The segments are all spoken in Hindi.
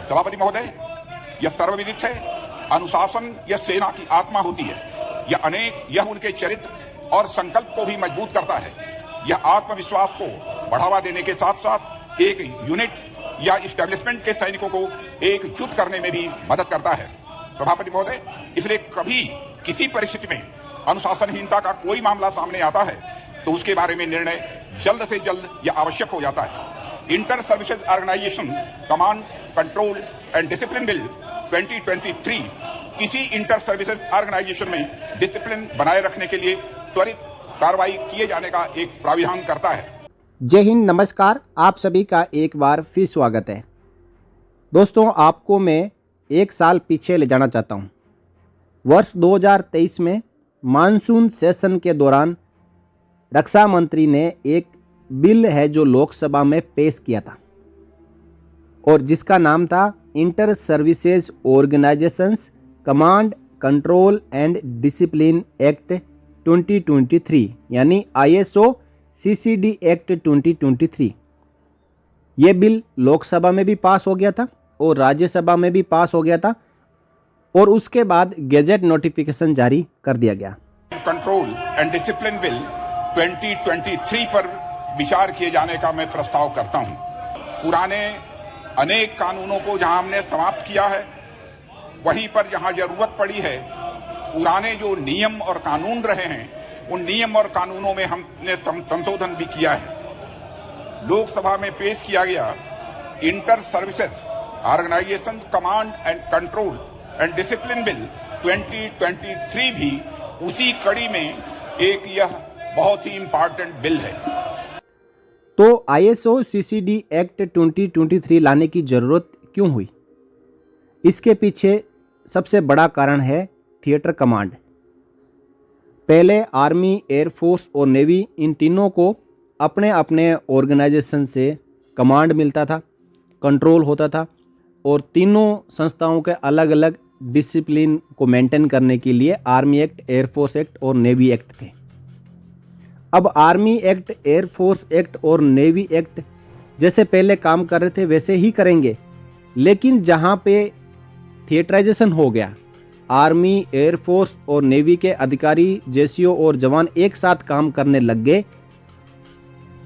सभापति महोदय, यह सर्वविदित है, अनुशासन यह सेना की आत्मा होती है। यह उनके चरित्र और संकल्प को भी मजबूत करता है। यह आत्मविश्वास को बढ़ावा देने के साथ साथ एक यूनिट या इस्टेब्लिशमेंट के सैनिकों को एकजुट करने में भी मदद करता है। सभापति महोदय, इसलिए कभी किसी परिस्थिति में अनुशासनहीनता का कोई मामला सामने आता है तो उसके बारे में निर्णय जल्द से जल्द यह आवश्यक हो जाता है। Inter services organisation command control and discipline bill 2023 किसी इंटर सर्विसेज ऑर्गेनाइजेशन में डिसिप्लिन बनाए रखने के लिए त्वरित कार्रवाई किए जाने का एक प्राविधान करता है। जय हिंद, नमस्कार। आप सभी का एक बार फिर स्वागत है। दोस्तों, आपको मैं एक साल पीछे ले जाना चाहता हूँ। वर्ष 2023 में मानसून सेशन के दौरान रक्षा मंत्री ने एक बिल है जो लोकसभा में पेश किया था और जिसका नाम था inter services organisations command control and discipline act 2023 यानी ISO CCD एक्ट 2023। ये बिल लोकसभा में भी पास हो गया था और राज्यसभा में भी पास हो गया था और उसके बाद गैजेट नोटिफिकेशन जारी कर दिया गया। कंट्रोल एंड डिसिप्लिन बिल 2023 पर विचार किए जाने का मैं प्रस्ताव करता हूं। पुराने अनेक कानूनों को जहां हमने समाप्त किया है, वहीं पर जहां जरूरत पड़ी है, पुराने जो नियम और कानून रहे हैं उन नियम और कानूनों में हमने संशोधन भी किया है। लोकसभा में पेश किया गया inter services organisation command and control and discipline bill 2023 भी उसी कड़ी में एक यह बहुत ही इंपॉर्टेंट बिल है। तो ISO CCD एक्ट 2023 लाने की जरूरत क्यों हुई? इसके पीछे सबसे बड़ा कारण है थिएटर कमांड। पहले आर्मी, एयरफोर्स और नेवी, इन तीनों को अपने अपने ऑर्गेनाइजेशन से कमांड मिलता था, कंट्रोल होता था और तीनों संस्थाओं के अलग अलग डिसिप्लिन को मेंटेन करने के लिए आर्मी एक्ट, एयरफोर्स एक्ट और नेवी एक्ट थे। अब आर्मी एक्ट, एयरफोर्स एक्ट और नेवी एक्ट जैसे पहले काम कर रहे थे वैसे ही करेंगे, लेकिन जहां पे थिएटराइजेशन हो गया, आर्मी, एयरफोर्स और नेवी के अधिकारी, जेसीओ और जवान एक साथ काम करने लग गए,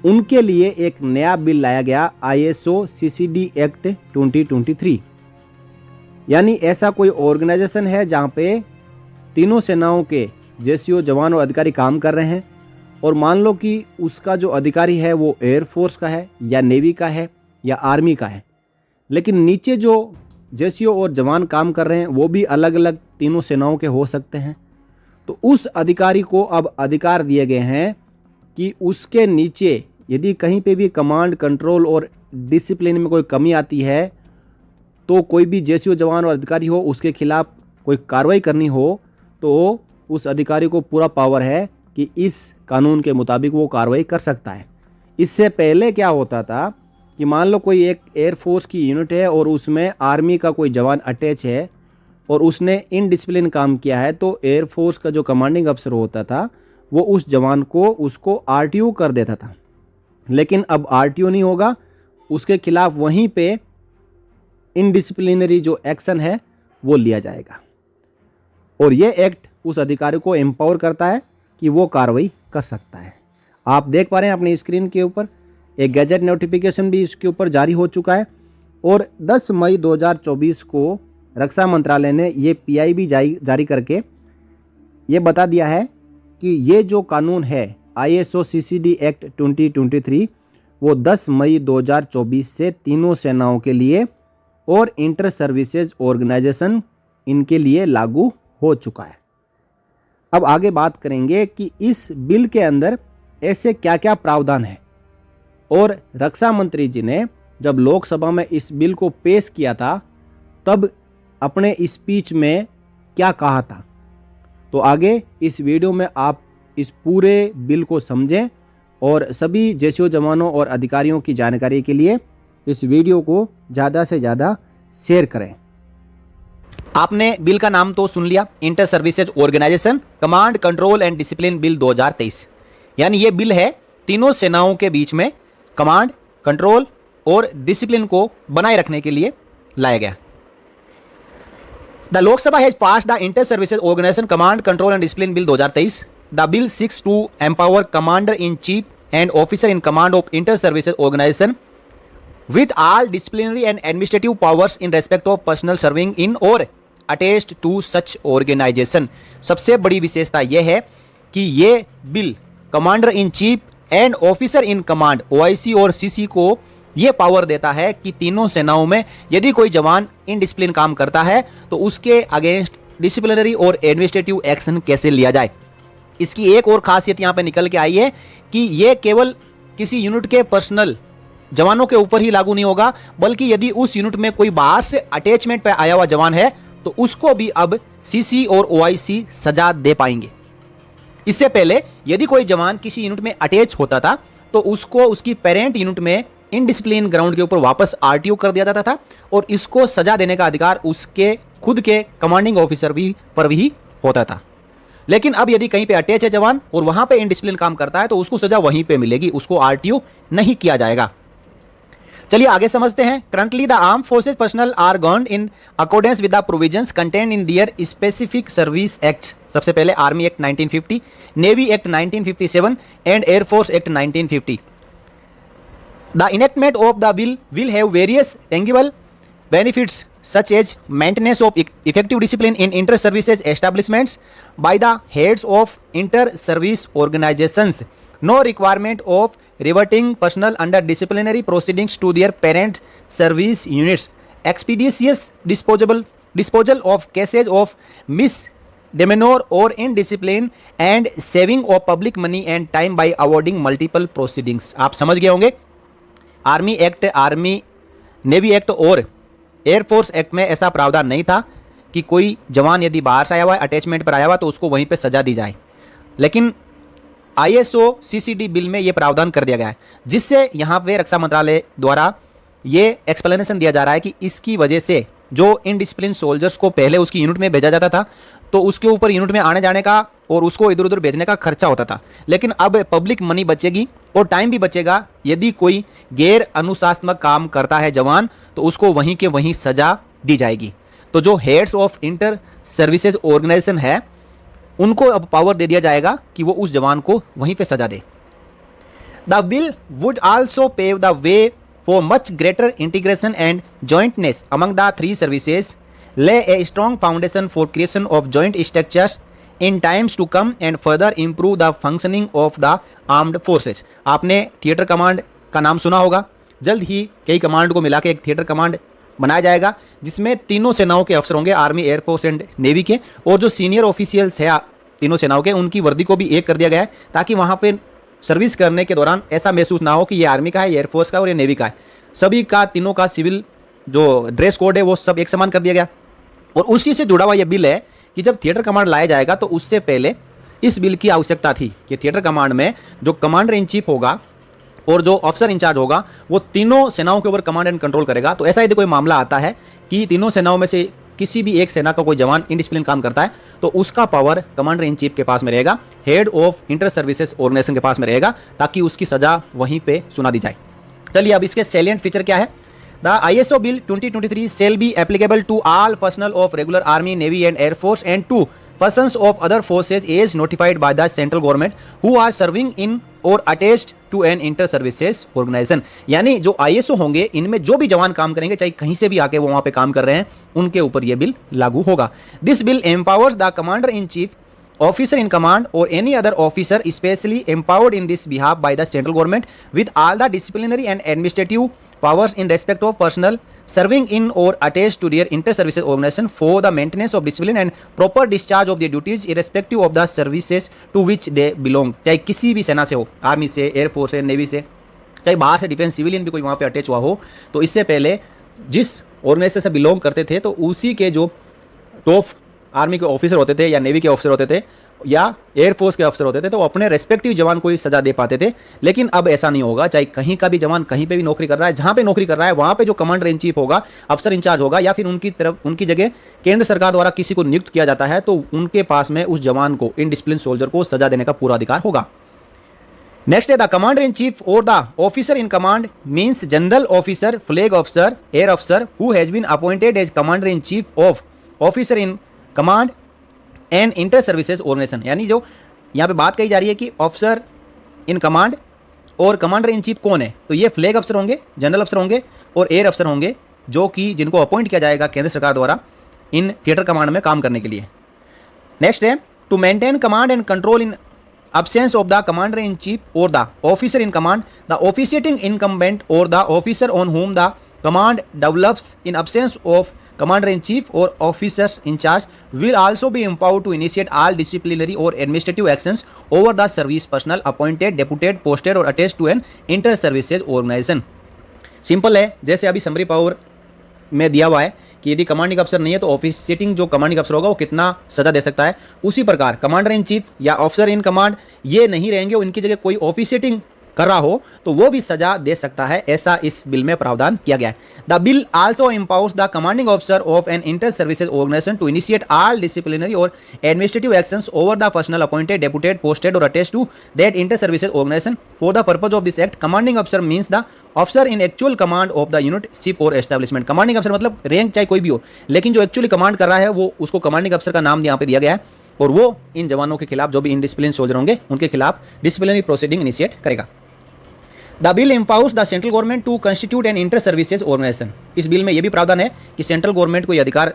उनके लिए एक नया बिल लाया गया ISO CCD एक्ट 2023। यानी ऐसा कोई ऑर्गेनाइजेशन है जहां पे तीनों सेनाओं के जेसीओ, जवान और अधिकारी काम कर रहे हैं और मान लो कि उसका जो अधिकारी है वो एयरफोर्स का है या नेवी का है या आर्मी का है, लेकिन नीचे जो जेसीओ और जवान काम कर रहे हैं वो भी अलग अलग तीनों सेनाओं के हो सकते हैं। तो उस अधिकारी को अब अधिकार दिए गए हैं कि उसके नीचे यदि कहीं पे भी कमांड, कंट्रोल और डिसिप्लिन में कोई कमी आती है तो कोई भी जेसीओ, जवान और अधिकारी हो, उसके खिलाफ कोई कार्रवाई करनी हो तो उस अधिकारी को पूरा पावर है कि इस कानून के मुताबिक वो कार्रवाई कर सकता है। इससे पहले क्या होता था कि मान लो कोई एक एयरफोर्स की यूनिट है और उसमें आर्मी का कोई जवान अटैच है और उसने इनडिसिप्लिन काम किया है, तो एयरफोर्स का जो कमांडिंग अफसर होता था वो उस जवान को उसको RTO कर देता था। लेकिन अब RTO नहीं होगा, उसके खिलाफ वहीं पे इनडिसिप्लिनरी जो एक्शन है वो लिया जाएगा और ये एक्ट उस अधिकारी को एम्पावर करता है कि वो कार्रवाई कर सकता है। आप देख पा रहे हैं अपनी स्क्रीन के ऊपर एक गैजेट नोटिफिकेशन भी इसके ऊपर जारी हो चुका है और 10 मई 2024 को रक्षा मंत्रालय ने ये PI भी जारी करके ये बता दिया है कि ये जो कानून है ISO CCD एक्ट 2023 वो 10 मई 2024 से तीनों सेनाओं के लिए और इंटर सर्विसेज ऑर्गेनाइजेशन इनके लिए लागू हो चुका है। अब आगे बात करेंगे कि इस बिल के अंदर ऐसे क्या क्या प्रावधान है और रक्षा मंत्री जी ने जब लोकसभा में इस बिल को पेश किया था तब अपने स्पीच में क्या कहा था। तो आगे इस वीडियो में आप इस पूरे बिल को समझें और सभी जेसीओ, जवानों और अधिकारियों की जानकारी के लिए इस वीडियो को ज़्यादा से ज़्यादा शेयर करें। आपने बिल का नाम तो सुन लिया, inter services organisation command control and discipline bill 2023। यानी ये बिल है तीनों सेनाओं के बीच में कमांड, कंट्रोल और डिसिप्लिन को बनाए रखने के लिए लाया गया। The Lok Sabha has pass the inter services organisation command control and discipline bill 2023। The bill seeks to empower commander in cheap and officer in command of inter services organisation with all disciplinary and administrative powers in respect of personnel serving in or attached to such organization। सबसे बड़ी विशेषता यह है कि ये bill commander in cheap and officer in command OIC और CC को ये पावर देता है कि तीनों सेनाओं में यदि कोई जवान इनडिसिप्लिन काम करता है तो उसके अगेंस्ट डिसिप्लिनरी और एडमिनिस्ट्रेटिव एक्शन कैसे लिया जाए। इसकी एक और खासियत यहाँ पे निकल के आई है कि ये केवल किसी यूनिट के पर्सनल जवानों के ऊपर ही लागू नहीं होगा, बल्कि यदि उस यूनिट में कोई बाहर से अटैचमेंट पे आया हुआ जवान है तो उसको भी अब CC और OIC सजा दे पाएंगे। इससे पहले यदि कोई जवान किसी यूनिट में अटैच होता था तो उसको उसकी पेरेंट यूनिट में इनडिसिप्लिन ग्राउंड के ऊपर वापस RTO कर दिया जाता था और इसको सजा देने का अधिकार उसके खुद के कमांडिंग ऑफिसर पर भी होता था। लेकिन अब यदि कहीं पे अटैच है जवान और वहां पे इनडिसिप्लिन काम करता है तो उसको सजा वहीं पे मिलेगी, उसको RTO नहीं किया जाएगा। चलिए आगे समझते हैं। Currently the arm forces personnel are governed in accordance with the provisions contained in their specific service act. सबसे पहले army act 1950, navy act 1957 and air force act 1950। The enactment of the bill will have various tangible benefits such as maintenance of effective discipline in inter-services establishments by the heads of inter-service organizations, no requirement of reverting personnel under disciplinary proceedings to their parent service units, expeditious disposal of cases of misdemeanor or indiscipline, and saving of public money and time by avoiding multiple proceedings। आप समझ गए होंगे army act, army navy act और एयरफोर्स एक्ट में ऐसा प्रावधान नहीं था कि कोई जवान यदि बाहर से आया हुआ है, अटैचमेंट पर आया हुआ तो उसको वहीं पे सजा दी जाए। लेकिन ISO CCD बिल में ये प्रावधान कर दिया गया है, जिससे यहाँ पे रक्षा मंत्रालय द्वारा ये एक्सप्लेनेशन दिया जा रहा है कि इसकी वजह से जो इनडिसिप्लिन सोल्जर्स को पहले उसकी यूनिट में भेजा जाता था तो उसके ऊपर यूनिट में आने जाने का और उसको इधर उधर भेजने का खर्चा होता था, लेकिन अब पब्लिक मनी बचेगी और टाइम भी बचेगा। यदि कोई गैर अनुशासनात्मक काम करता है जवान तो उसको वहीं के वहीं सजा दी जाएगी। तो जो heads of inter services organisation है उनको अब पावर दे दिया जाएगा कि वो उस जवान को वहीं पे सजा दे। The bill would also pave the way for much greater integration and jointness among the three services, lay a strong foundation for creation of joint structures in times to come and further improve the functioning of the armed forces। आपने थिएटर कमांड का नाम सुना होगा। जल्द ही कई कमांड को मिला के एक थिएटर कमांड बनाया जाएगा जिसमें तीनों सेनाओं के अफसर होंगे, आर्मी, एयरफोर्स एंड नेवी के, और जो सीनियर ऑफिशियल्स है तीनों सेनाओं के उनकी वर्दी को भी एक कर दिया गया है ताकि वहाँ पे सर्विस करने के दौरान ऐसा महसूस ना हो कि ये आर्मी का है, ये एयरफोर्स का और ये नेवी का है। सभी का तीनों का सिविल जो ड्रेस कोड है वो सब एक समान कर दिया गया। और उसी से जुड़ा हुआ यह बिल है कि जब थिएटर कमांड लाया जाएगा तो उससे पहले इस बिल की आवश्यकता थी कि थिएटर कमांड में जो कमांडर इन चीफ होगा और जो अफसर इंचार्ज होगा वो तीनों सेनाओं के ऊपर कमांड एंड कंट्रोल करेगा। तो ऐसा यदि कोई मामला आता है कि तीनों सेनाओं में से किसी भी एक सेना का कोई जवान इनडिसिप्लिन काम करता है तो उसका पावर कमांडर इन चीफ के पास में रहेगा, head of inter services organisation के पास में रहेगा, ताकि उसकी सजा वहीं पे सुना दी जाए। चलिए अब इसके सैलिएंट फीचर क्या है। The ISO Bill 2023 shall be applicable to all personnel of regular Army, Navy and Air Force and to persons of other forces as notified by the central government who are serving in or attached to an inter-services organization। यानी जो ISO होंगे इनमें जो भी जवान काम करेंगे, चाहे कहीं से भी आके वो वहाँ पे काम कर रहे हैं, उनके ऊपर ये बिल लागू होगा। This bill empowers the commander in chief, officer in command or any other officer especially empowered in this behalf by the central government with all the disciplinary and administrative powers in respect of personnel serving in or attached to their inter-services organization for the maintenance of discipline and proper discharge of their duties irrespective of the services to which they belong। चाहे किसी भी सेना से हो, आर्मी से, एयरफोर्स से, नेवी से, चाहे बाहर से डिफेंस सिविलियन भी कोई वहाँ पे अटैच हुआ हो, तो इससे पहले जिस ऑर्गेनाइजेशन से बिलोंग करते थे तो उसी के जो टॉप आर्मी के ऑफिसर होते थे या नेवी के ऑफिसर होते थे या एयरफोर्स के अफसर होते थे तो अपने रेस्पेक्टिव जवान को ही सजा दे पाते थे। लेकिन अब ऐसा नहीं होगा। चाहे कहीं का भी जवान कहीं पे भी नौकरी कर रहा है, जहां पे नौकरी कर रहा है वहां पे जो कमांडर इन चीफ होगा, अफसर इंचार्ज होगा या फिर उनकी जगह केंद्र सरकार द्वारा किसी को नियुक्त किया जाता है तो उनके पास में उस जवान को, इनडिसिप्लिन सोल्जर को सजा देने का पूरा अधिकार होगा। नेक्स्ट है द कमांडर इन चीफ और the officer in command means general officer, flag officer, air officer who has been appointed as commander in chief of officer in command and inter services organisation. यानी जो यहाँ पे बात कही जा रही है कि ऑफिसर इन कमांड और कमांडर इन चीफ कौन है, तो ये फ्लैग अफसर होंगे, जनरल अफसर होंगे और एयर अफसर होंगे, जो कि जिनको अपॉइंट किया जाएगा केंद्र सरकार द्वारा इन थिएटर कमांड में काम करने के लिए। नेक्स्ट है to maintain command and control in absence of the commander in chief or the officer in command, the officiating incumbent or the officer on whom the command develops in absence of commander in chief or officers in charge will also be empowered to initiate all disciplinary or administrative actions over the service personnel appointed, deputed, posted or attached to an inter services organization। Simple है, जैसे अभी समरी पावर में दिया हुआ है कि यदि कमांडिंग अफसर नहीं है तो ऑफिसिएटिंग जो कमांडिंग अफसर होगा वो कितना सजा दे सकता है, उसी प्रकार कमांडर इन चीफ या ऑफिसर इन कमांड ये नहीं रहेंगे, उनकी जगह कोई ऑफिसिएटिंग कर रहा हो तो वो भी सजा दे सकता है, ऐसा इस बिल में प्रावधान किया गया है। The bill also empowers the commanding officer of an inter services organisation to initiate all disciplinary और administrative actions over the personnel appointed, deputed, posted और attached to that inter services organisation for the purpose of this act. Commanding officer means the officer in actual command of the unit, ship और एस्टेब्लिशमेंट। कमांडिंग अफसर मतलब रैंक चाहे कोई भी हो, लेकिन जो एक्चुअली कमांड कर रहा है वो उसको कमांडिंग अफसर का नाम यहाँ पे दिया गया है, और वो इन जवानों के खिलाफ जो भी इनडिसिप्लिन सोल्जर होंगे उनके खिलाफ डिसिप्लिनरी प्रोसीडिंग इनिशिएट करेगा। The bill empowers the central government to constitute an inter services organisation. इस बिल में यह भी प्रावधान है कि सेंट्रल गवर्नमेंट को यह अधिकार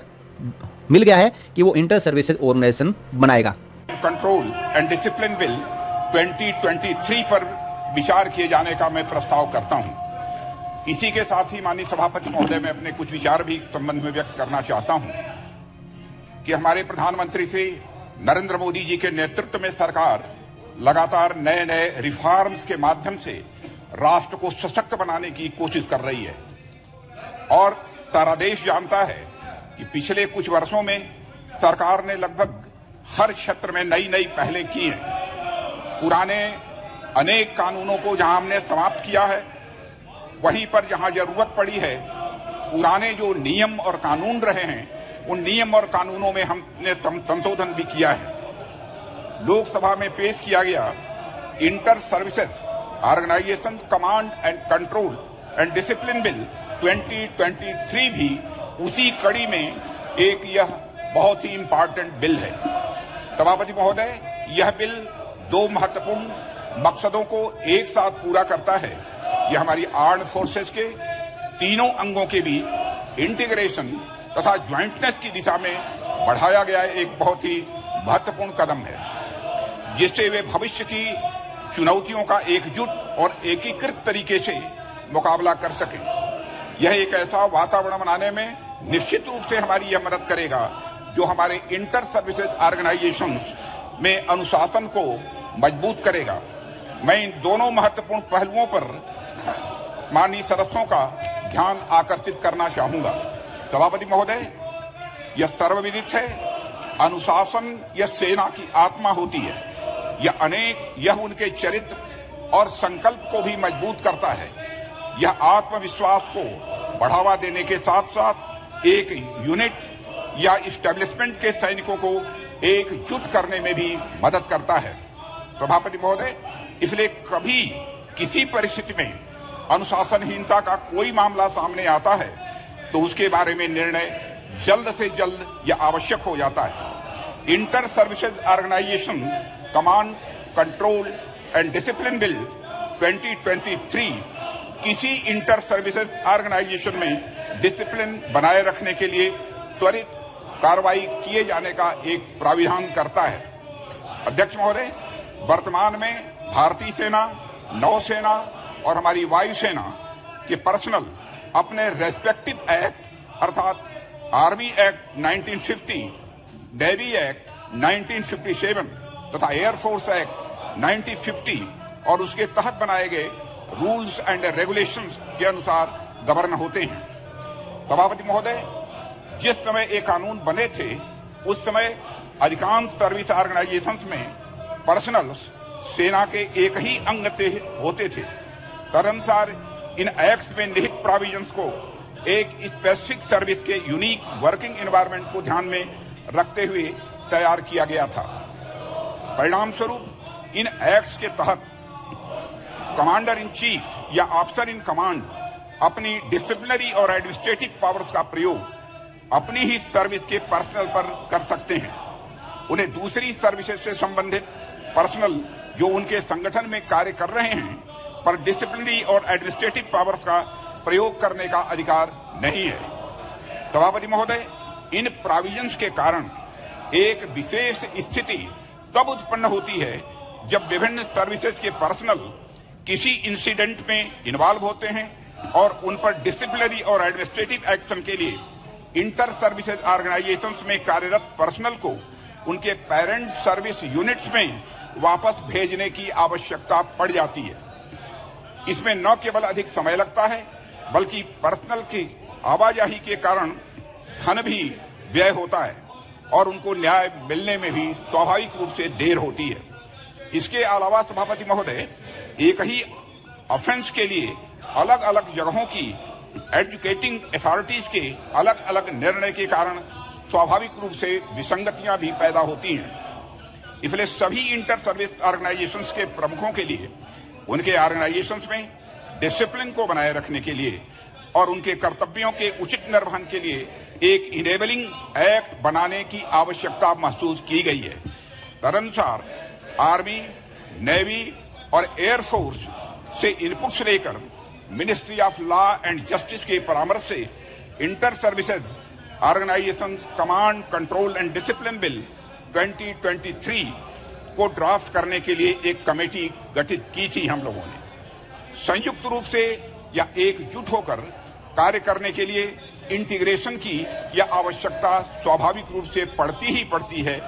मिल गया है कि वो इंटर सर्विसेज ऑर्गेनाइजेशन बनाएगा। कंट्रोल एंड डिसिप्लिन बिल 2023 पर विचार किए जाने का मैं प्रस्ताव करता हूं। इसी के साथ ही माननीय सभापति महोदय मैं अपने कुछ विचार भी इस संबंध में व्यक्त करना चाहता हूं कि हमारे प्रधानमंत्री श्री नरेंद्र मोदी जी के नेतृत्व में सरकार लगातार नए नए रिफॉर्म्स के माध्यम से राष्ट्र को सशक्त बनाने की कोशिश कर रही है, और सारा देश जानता है कि पिछले कुछ वर्षों में सरकार ने लगभग हर क्षेत्र में नई नई पहलें की हैं। पुराने अनेक कानूनों को जहां हमने समाप्त किया है, वहीं पर जहां जरूरत पड़ी है पुराने जो नियम और कानून रहे हैं उन नियम और कानूनों में हमने संशोधन भी किया है। लोकसभा में पेश किया गया inter services organisation command and control and discipline bill 2023 भी उसी कड़ी में एक यह बहुत ही इंपॉर्टेंट बिल है। सभापति महोदय, यह बिल दो महत्वपूर्ण मकसदों को एक साथ पूरा करता है। यह हमारी आर्म्ड फोर्सेस के तीनों अंगों के बीच इंटीग्रेशन तथा ज्वाइंटनेस की दिशा में बढ़ाया गया एक बहुत ही महत्वपूर्ण कदम है, जिससे वे भविष्य की चुनौतियों का एकजुट और एकीकृत तरीके से मुकाबला कर सकें। यह एक ऐसा वातावरण बनाने में निश्चित रूप से हमारी यह मदद करेगा जो हमारे इंटर सर्विसेज ऑर्गेनाइजेशन में अनुशासन को मजबूत करेगा। मैं इन दोनों महत्वपूर्ण पहलुओं पर माननीय सदस्यों का ध्यान आकर्षित करना चाहूंगा। सभापति महोदय, यह सर्वविदित है, अनुशासन यह सेना की आत्मा होती है। यह उनके चरित्र और संकल्प को भी मजबूत करता है। यह आत्मविश्वास को बढ़ावा देने के साथ साथ एक यूनिट या इस्टेब्लिशमेंट के सैनिकों को एकजुट करने में भी मदद करता है। सभापति महोदय, इसलिए कभी किसी परिस्थिति में अनुशासनहीनता का कोई मामला सामने आता है तो उसके बारे में निर्णय जल्द से जल्द यह आवश्यक हो जाता है। Inter services organisation command control and discipline bill 2023 किसी इंटर सर्विसेज ऑर्गेनाइजेशन में डिसिप्लिन बनाए रखने के लिए त्वरित कार्रवाई किए जाने का एक प्राविधान करता है। अध्यक्ष महोदय, वर्तमान में भारतीय सेना, नौसेना और हमारी वायुसेना के पर्सनल अपने रेस्पेक्टिव एक्ट अर्थात आर्मी एक्ट 1950, नेवी एक्ट 1957 तथा एयरफोर्स एक्ट 1950 और उसके तहत बनाए गए रूल्स एंड रेगुलेशंस के अनुसार गवर्न होते हैं। सभापति महोदय, जिस समय ये कानून बने थे उस समय अधिकांश सर्विस ऑर्गेनाइजेशंस में पर्सनल्स सेना के एक ही अंग से होते थे। तदनुसार इन एक्ट्स में निहित प्रोविजंस को एक स्पेसिफिक सर्विस के यूनिक वर्किंग एनवायरनमेंट को ध्यान में रखते हुए तैयार किया गया था। परिणाम स्वरूप इन एक्ट्स के तहत कमांडर इन चीफ या ऑफिसर इन कमांड अपनी डिसिप्लिनरी और एडमिनिस्ट्रेटिव पावर्स का प्रयोग अपनी ही सर्विस के पर्सनल पर कर सकते हैं। उन्हें दूसरी सर्विसेज से संबंधित पर्सनल जो उनके संगठन में कार्य कर रहे हैं पर डिसिप्लिनरी और एडमिनिस्ट्रेटिव पावर्स का प्रयोग करने का अधिकार नहीं है। सभापति महोदय, इन प्रोविजंस के कारण एक विशेष स्थिति तब उत्पन्न होती है जब विभिन्न सर्विसेज के पर्सनल किसी इंसिडेंट में इन्वॉल्व होते हैं और उन पर डिसिप्लिनरी और एडमिनिस्ट्रेटिव एक्शन के लिए इंटर सर्विसेज ऑर्गेनाइजेशंस में कार्यरत पर्सनल को उनके पेरेंट सर्विस यूनिट्स में वापस भेजने की आवश्यकता पड़ जाती है। इसमें न केवल अधिक समय लगता है बल्कि पर्सनल की आवाजाही के कारण धन भी व्यय होता है और उनको न्याय मिलने में भी स्वाभाविक रूप से देर होती है। इसके अलावा सभापति महोदय, एक ही ऑफेंस के लिए अलग अलग जगहों की एजुकेटिंग अथॉरिटीज के अलग अलग निर्णय के कारण स्वाभाविक रूप से विसंगतियां भी पैदा होती हैं। इसलिए सभी इंटर सर्विस ऑर्गेनाइजेशंस के प्रमुखों के लिए उनके ऑर्गेनाइजेशंस में डिसिप्लिन को बनाए रखने के लिए और उनके कर्तव्यों के उचित निर्वहन के लिए एक इनेबलिंग एक्ट बनाने की आवश्यकता महसूस की गई है। तदनुसार आर्मी, नेवी और एयरफोर्स से इनपुट्स लेकर ministry of law and justice के परामर्श से inter services organisation command control and discipline bill 2023 को ड्राफ्ट करने के लिए एक कमेटी गठित की थी हम लोगों ने। संयुक्त रूप से या एकजुट होकर कार्य करने के लिए इंटीग्रेशन की यह आवश्यकता स्वाभाविक रूप से पड़ती है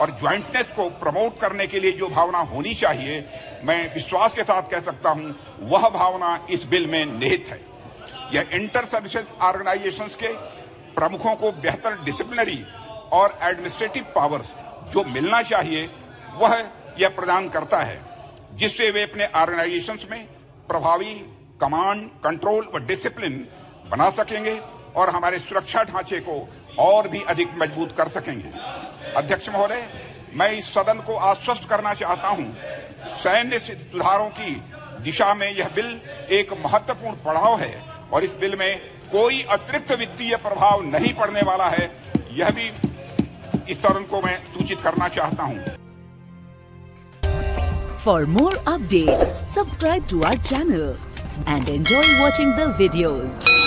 और ज्वाइंटनेस को प्रमोट करने के लिए जो भावना होनी चाहिए, मैं विश्वास के साथ कह सकता हूं, वह भावना इस बिल में निहित है। यह इंटर सर्विसेज ऑर्गेनाइजेशंस के प्रमुखों को बेहतर डिसिप्लिनरी और एडमिनिस्ट्रेटिव पावर्स जो मिलना चाहिए वह यह प्रदान करता है, जिससे वे अपने ऑर्गेनाइजेशंस में प्रभावी कमांड, कंट्रोल व डिसिप्लिन बना सकेंगे और हमारे सुरक्षा ढांचे को और भी अधिक मजबूत कर सकेंगे। अध्यक्ष महोदय, मैं इस सदन को आश्वस्त करना चाहता हूं, सैन्य सुधारों की दिशा में यह बिल एक महत्वपूर्ण पड़ाव है और इस बिल में कोई अतिरिक्त वित्तीय प्रभाव नहीं पड़ने वाला है। यह भी इस सदन को मैं सूचित करना चाहता हूं। For more updates, subscribe to our channel and enjoy watching the videos.